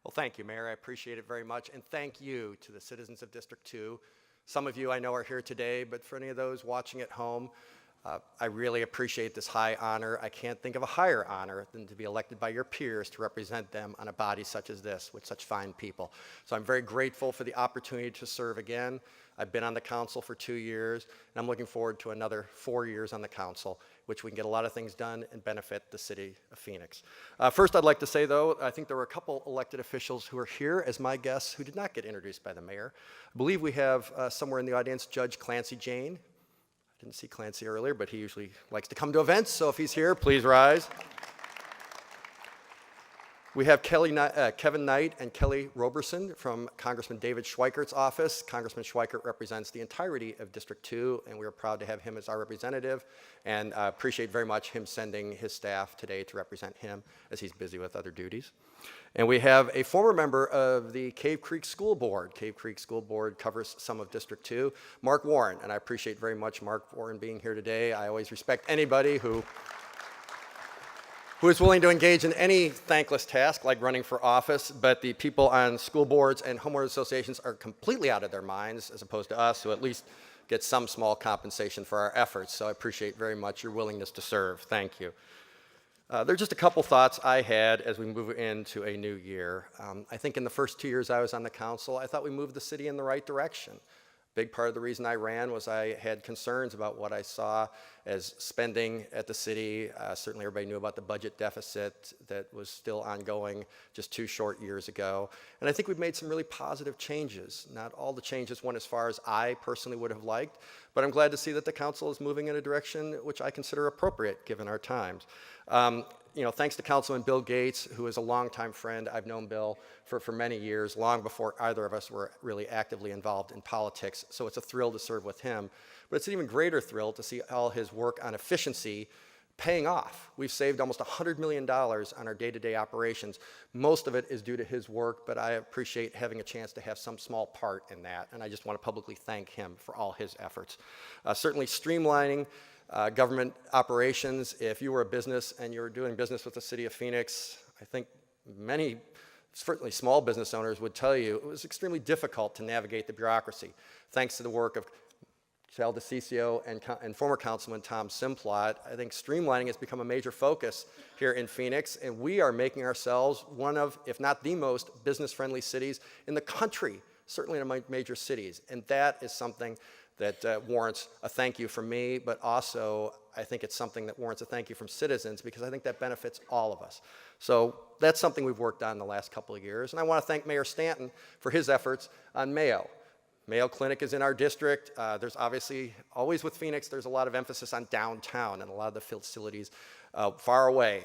Well, thank you, Mayor. I appreciate it very much. And thank you to the citizens of District 2. Some of you I know are here today, but for any of those watching at home, I really appreciate this high honor. I can't think of a higher honor than to be elected by your peers to represent them on a body such as this with such fine people. So I'm very grateful for the opportunity to serve again. I've been on the council for 2 years, and I'm looking forward to another 4 years on the council, which we can get a lot of things done and benefit the city of Phoenix. First, I'd like to say, though, I think there were a couple elected officials who are here as my guests who did not get introduced by the mayor. I believe we have somewhere in the audience Judge Clancy Jane. I didn't see Clancy earlier, but he usually likes to come to events, so if he's here, please rise. We have Kevin Knight and Kelly Roberson from Congressman David Schweikert's office. Congressman Schweikert represents the entirety of District 2, and we are proud to have him as our representative, and appreciate very much him sending his staff today to represent him as he's busy with other duties. And we have a former member of the Cave Creek School Board. Cave Creek School Board covers some of District 2, Mark Warren, and I appreciate very much Mark Warren being here today. I always respect anybody who is willing to engage in any thankless task like running for office, but the people on school boards and homeowners associations are completely out of their minds, as opposed to us, who at least get some small compensation for our efforts. So I appreciate very much your willingness to serve. Thank you. There are just a couple thoughts I had as we move into a new year. I think in the first 2 years I was on the council, I thought we moved the city in the right direction. Big part of the reason I ran was I had concerns about what I saw as spending at the city. Certainly everybody knew about the budget deficit that was still ongoing just 2 short years ago. And I think we've made some really positive changes. Not all the changes went as far as I personally would have liked, but I'm glad to see that the council is moving in a direction which I consider appropriate given our times. Thanks to Councilman Bill Gates, who is a longtime friend. I've known Bill for many years, long before either of us were really actively involved in politics, so it's a thrill to serve with him. But it's an even greater thrill to see all his work on efficiency paying off. We've saved almost $100 million on our day-to-day operations. Most of it is due to his work, but I appreciate having a chance to have some small part in that, and I just want to publicly thank him for all his efforts. Certainly streamlining government operations. If you were a business and you were doing business with the city of Phoenix, I think many, certainly small business owners would tell you it was extremely difficult to navigate the bureaucracy. Thanks to the work of Sal DeCiccio and former Councilman Tom Simplot, I think streamlining has become a major focus here in Phoenix, and we are making ourselves one of, if not the most business-friendly cities in the country, certainly in major cities, and that is something that warrants a thank you from me, but also I think it's something that warrants a thank you from citizens, because I think that benefits all of us. So that's something we've worked on the last couple of years, and I want to thank Mayor Stanton for his efforts on Mayo. Mayo Clinic is in our district. There's obviously, always with Phoenix, there's a lot of emphasis on downtown and a lot of the facilities far away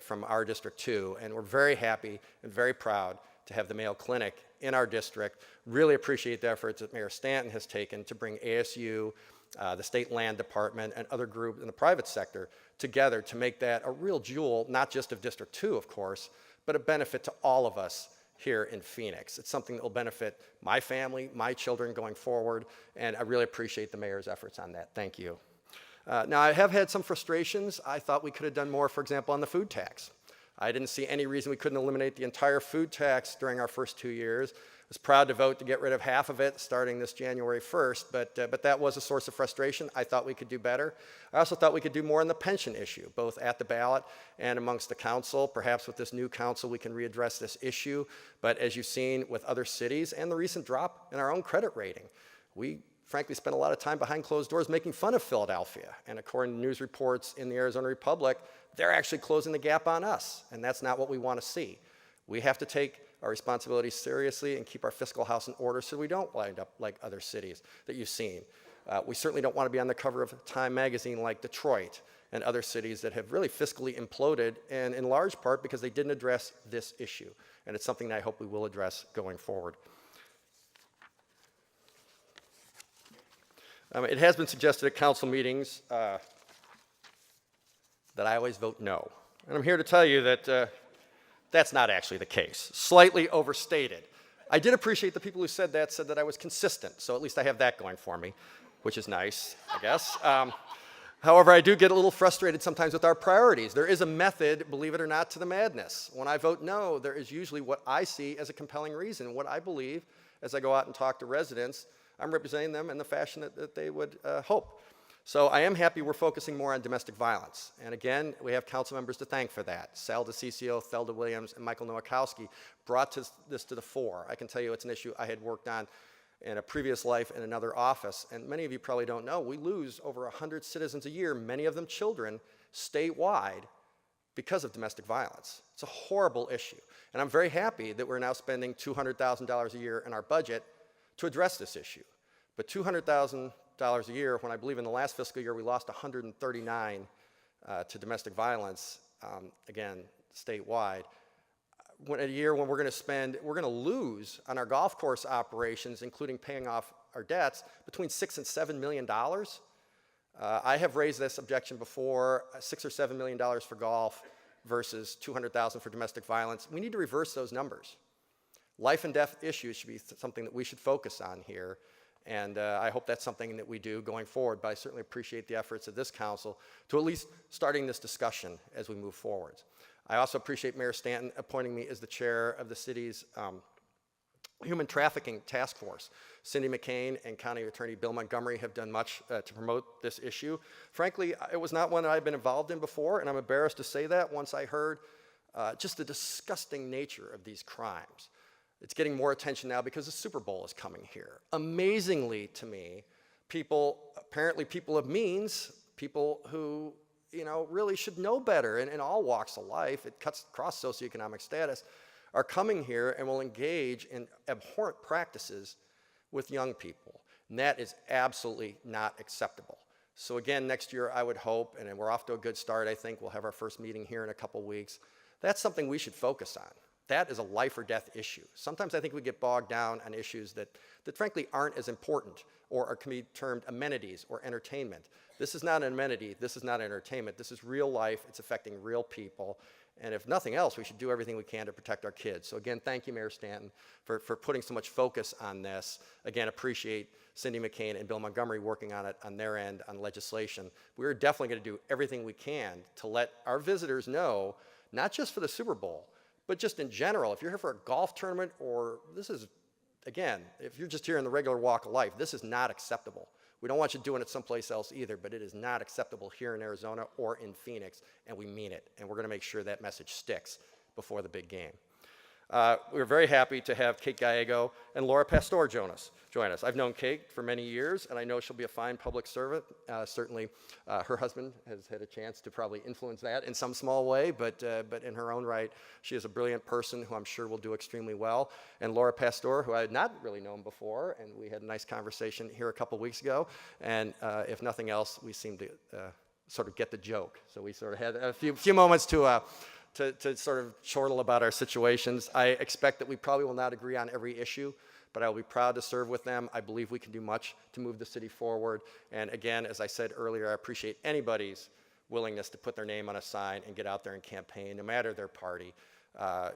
from our district too, and we're very happy and very proud to have the Mayo Clinic in our district. Really appreciate the efforts that Mayor Stanton has taken to bring ASU, the State Land Department, and other groups in the private sector together to make that a real jewel, not just of District 2, of course, but a benefit to all of us here in Phoenix. It's something that will benefit my family, my children going forward, and I really appreciate the mayor's efforts on that. Thank you. Now, I have had some frustrations. I thought we could have done more, for example, on the food tax. I didn't see any reason we couldn't eliminate the entire food tax during our first 2 years. I was proud to vote to get rid of half of it starting this January 1st, but that was a source of frustration. I thought we could do better. I also thought we could do more on the pension issue, both at the ballot and amongst the council. Perhaps with this new council we can readdress this issue, but as you've seen with other cities and the recent drop in our own credit rating, we frankly spent a lot of time behind closed doors making fun of Philadelphia, and according to news reports in the Arizona Republic, they're actually closing the gap on us, and that's not what we want to see. We have to take our responsibilities seriously and keep our fiscal house in order so we don't wind up like other cities that you've seen. We certainly don't want to be on the cover of Time magazine like Detroit and other cities that have really fiscally imploded, and in large part because they didn't address this issue, and it's something that I hope we will address going forward. It has been suggested at council meetings that I always vote no. And I'm here to tell you that that's not actually the case. Slightly overstated. I did appreciate the people who said that I was consistent, so at least I have that going for me, which is nice, I guess. However, I do get a little frustrated sometimes with our priorities. There is a method, believe it or not, to the madness. When I vote no, there is usually what I see as a compelling reason. What I believe, as I go out and talk to residents, I'm representing them in the fashion that they would hope. So I am happy we're focusing more on domestic violence. And again, we have council members to thank for that. Sal DeCiccio, Thelda Williams, and Michael Nowakowski brought this to the fore. I can tell you it's an issue I had worked on in a previous life in another office. And many of you probably don't know, we lose over 100 citizens a year, many of them children, statewide because of domestic violence. It's a horrible issue. And I'm very happy that we're now spending $200,000 a year in our budget to address this issue. But $200,000 a year, when I believe in the last fiscal year we lost 139 to domestic violence, again, statewide, a year when we're going to lose on our golf course operations, including paying off our debts, between $6 and $7 million. I have raised this objection before, $6 or $7 million for golf versus $200,000 for domestic violence. We need to reverse those numbers. Life and death issues should be something that we should focus on here, and I hope that's something that we do going forward, but I certainly appreciate the efforts of this council to at least starting this discussion as we move forward. I also appreciate Mayor Stanton appointing me as the chair of the city's Human Trafficking Task Force. Cindy McCain and County Attorney Bill Montgomery have done much to promote this issue. Frankly, it was not one that I've been involved in before, and I'm embarrassed to say that once I heard just the disgusting nature of these crimes. It's getting more attention now because the Super Bowl is coming here. Amazingly to me, apparently people of means, people who really should know better in all walks of life, it cuts across socioeconomic status, are coming here and will engage in abhorrent practices with young people. And that is absolutely not acceptable. So again, next year I would hope, and we're off to a good start, I think we'll have our first meeting here in a couple weeks. That's something we should focus on. That is a life or death issue. Sometimes I think we get bogged down on issues that frankly aren't as important or can be termed amenities or entertainment. This is not an amenity, this is not entertainment, this is real life, it's affecting real people, and if nothing else, we should do everything we can to protect our kids. So again, thank you, Mayor Stanton, for putting so much focus on this. Again, appreciate Cindy McCain and Bill Montgomery working on it on their end on legislation. We're definitely going to do everything we can to let our visitors know, not just for the Super Bowl, but just in general, if you're here for a golf tournament or this is, again, if you're just here in the regular walk of life, this is not acceptable. We don't want you doing it someplace else either, but it is not acceptable here in Arizona or in Phoenix, and we mean it. And we're going to make sure that message sticks before the big game. We're very happy to have Kate Gallego and Laura Pastor join us. I've known Kate for many years, and I know she'll be a fine public servant. Certainly, her husband has had a chance to probably influence that in some small way, but in her own right, she is a brilliant person who I'm sure will do extremely well. And Laura Pastor, who I had not really known before, and we had a nice conversation here a couple weeks ago, and if nothing else, we seemed to sort of get the joke. So we sort of had a few moments to sort of chortle about our situations. I expect that we probably will not agree on every issue, but I will be proud to serve with them. I believe we can do much to move the city forward. And again, as I said earlier, I appreciate anybody's willingness to put their name on a sign and get out there and campaign, no matter their party.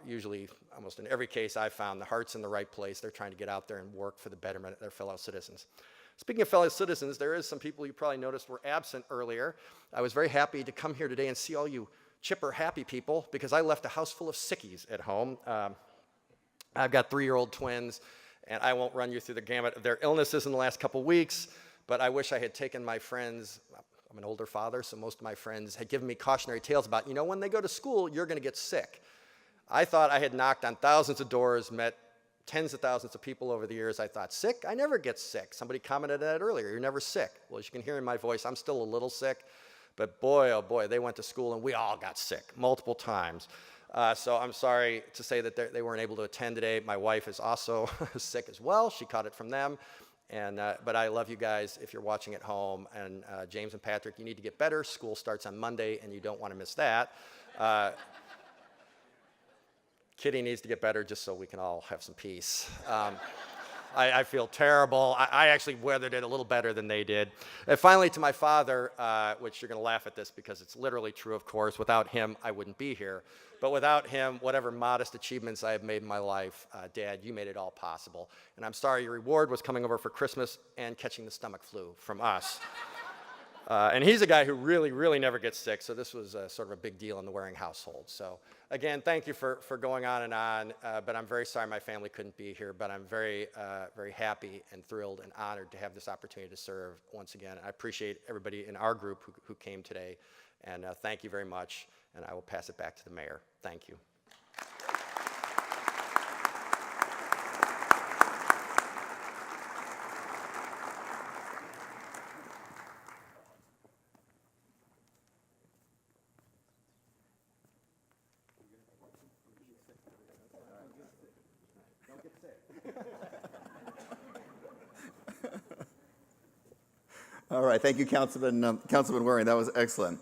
Usually, almost in every case I've found, the heart's in the right place. They're trying to get out there and work for the betterment of their fellow citizens. Speaking of fellow citizens, there is some people you probably noticed were absent earlier. I was very happy to come here today and see all you chipper, happy people, because I left a house full of sickies at home. I've got 3-year-old twins, and I won't run you through the gamut of their illnesses in the last couple weeks, but I wish I had taken my friends. I'm an older father, so most of my friends had given me cautionary tales about, when they go to school, you're going to get sick. I thought I had knocked on thousands of doors, met tens of thousands of people over the years. I thought, sick? I never get sick. Somebody commented on that earlier. You're never sick. Well, as you can hear in my voice, I'm still a little sick. But boy, oh boy, they went to school and we all got sick multiple times. So I'm sorry to say that they weren't able to attend today. My wife is also sick as well. She caught it from them. But I love you guys if you're watching at home. And James and Patrick, you need to get better. School starts on Monday and you don't want to miss that. Kitty needs to get better just so we can all have some peace. I feel terrible. I actually weathered it a little better than they did. And finally, to my father, which you're going to laugh at this because it's literally true, of course. Without him, I wouldn't be here. But without him, whatever modest achievements I have made in my life, Dad, you made it all possible. And I'm sorry your reward was coming over for Christmas and catching the stomach flu from us. And he's a guy who really, really never gets sick, so this was sort of a big deal in the Waring household. So again, thank you for going on, but I'm very sorry my family couldn't be here, but I'm very, very happy and thrilled and honored to have this opportunity to serve once again. I appreciate everybody in our group who came today, and thank you very much, and I will pass it back to the mayor. Thank you. All right, thank you, Councilman Waring. That was excellent.